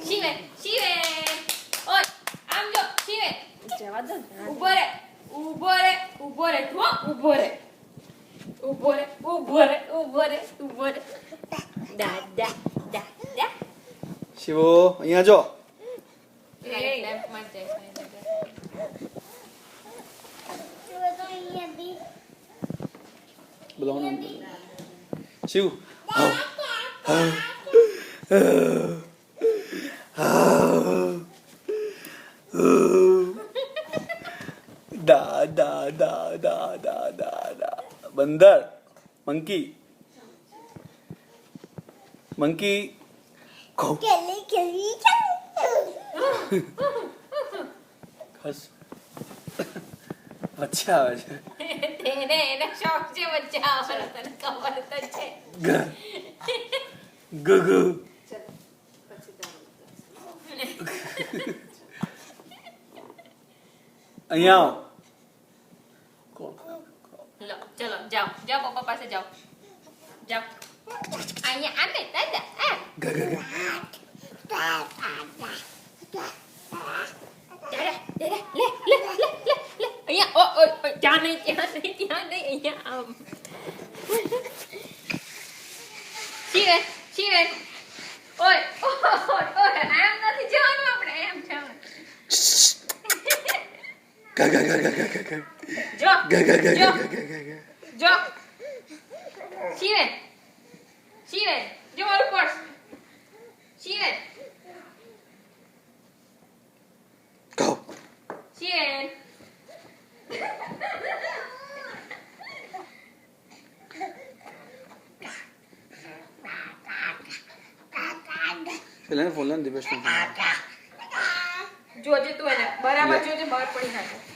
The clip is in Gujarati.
શિવેન ઓય આમ જો શિવેન જવા દો ઊભો રે ઊભો રે ઊભો રે તું ઊભો રે ઊભો રે ઊભો રે ઊભો રે ઊભો રે દા દા દા દા શિવો અહીંયા જો લેમ્પ માં જાય બોલાવો Shiv da da da da da da da બંદર મંકી મંકી કો ખસ વચ્ચે આવે છે તેને એને શોખ છે બચ્ચા આવવાનો તને ખબર તો છે ગ ગ ગ અહીંયા લો ચલો જાઓ જાઓ પપ્પા પાસે જાઓ જાઓ અહીંયા આને દાદા આ ગ ગ ગ દાદા લે અહીંયા ઓ ત્યાં નહીં અહીંયા આમ શિવેન ઓય આમ નથી જવાનું આપણે એમ જવાનું ગ ગ ગ ગ ગ ગ જો ગ ગ ગ ગ જો ગ ગ ગ જો શિવેન જો મારું purse Shiven go Shiven Selena Follan the best one. જોજે તું એને બરાબર જોજે બહાર પડી નાખે